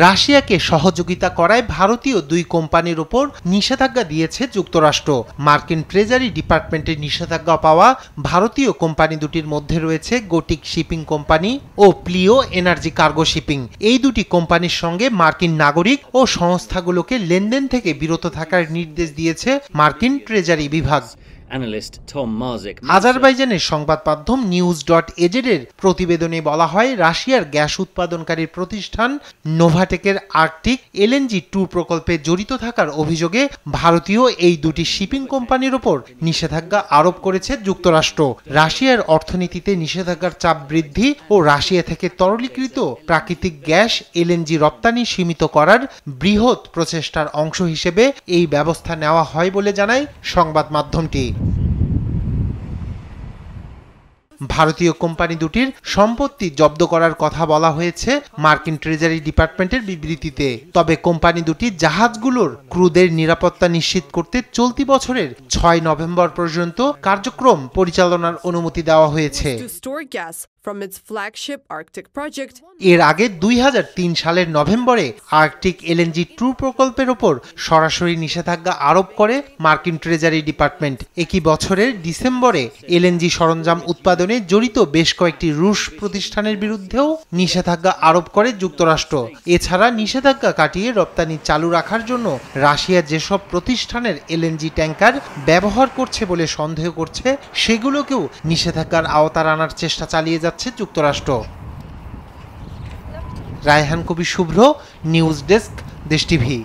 রাশিয়াকে সহযোগিতা করায় ভারতীয় দুই কোম্পানির উপর নিষেধাজ্ঞা দিয়েছে যুক্তরাষ্ট্র। মার্কিন ট্রেজারি ডিপার্টমেন্টের নিষেধাজ্ঞা পাওয়া ভারতীয় কোম্পানি দুটির মধ্যে রয়েছে গোটিক শিপিং কোম্পানি ও প্লিও এনার্জি কার্গো শিপিং। এই দুটি কোম্পানির সঙ্গে মার্কিন নাগরিক ও সংস্থাগুলোকে লেনদেন থেকে বিরত থাকার নির্দেশ দিয়েছে মার্কিন ট্রেজারি বিভাগ। আজারবাইজানের সংবাদ মাধ্যম news.az এর প্রতিবেদনে বলা হয়, রাশিয়ার গ্যাস উৎপাদনকারী প্রতিষ্ঠান নোভাটেকের আর্কটিক LNG 2 প্রকল্পে জড়িত থাকার অভিযোগে ভারতীয় এই দুটি শিপিং কোম্পানির ওপর নিষেধাজ্ঞা আরোপ করেছে যুক্তরাষ্ট্র। রাশিয়ার অর্থনীতিতে নিষেধাজ্ঞার চাপ বৃদ্ধি ও রাশিয়া থেকে তরলীকৃত প্রাকৃতিক গ্যাস LNG রপ্তানি সীমিত করার বৃহৎ প্রচেষ্টার অংশ হিসেবে এই ব্যবস্থা নেওয়া হয় বলে জানায় সংবাদ মাধ্যমটি। ভারতীয় কোম্পানি দুটির সম্পত্তি জব্দ করার কথা বলা হয়েছে মার্কিন ট্রেজারি ডিপার্টমেন্টের বিবৃতিতে। তবে কোম্পানি দুটি জাহাজগুলোর ক্রুদের নিরাপত্তা নিশ্চিত করতে চলতি বছরের 6 নভেম্বর পর্যন্ত কার্যক্রম পরিচালনার অনুমতি দেওয়া হয়েছে। এর আগে 2003 সালের নভেম্বরে আর্কটিক LNG 2 প্রকল্পের ওপর সরাসরি নিষেধাজ্ঞা আরোপ করে মার্কিন ট্রেজারি ডিপার্টমেন্ট। একই বছরের ডিসেম্বরে LNG সরঞ্জাম উৎপাদনে জড়িত বেশ কয়েকটি রুশ প্রতিষ্ঠানের বিরুদ্ধেও নিষেধাজ্ঞা আরোপ করে যুক্তরাষ্ট্র। এছাড়া নিষেধাজ্ঞা কাটিয়ে রপ্তানি চালু রাখার জন্য রাশিয়া যেসব প্রতিষ্ঠানের LNG ট্যাঙ্কার ব্যবহার করছে বলে সন্দেহ করছে, সেগুলোকেও নিষেধাজ্ঞার আওতায় আনার চেষ্টা চালিয়ে যাচ্ছে যুক্তরাষ্ট্র। রায়হান কবির শুভ্র, নিউজ ডেস্ক, দেশ টিভি।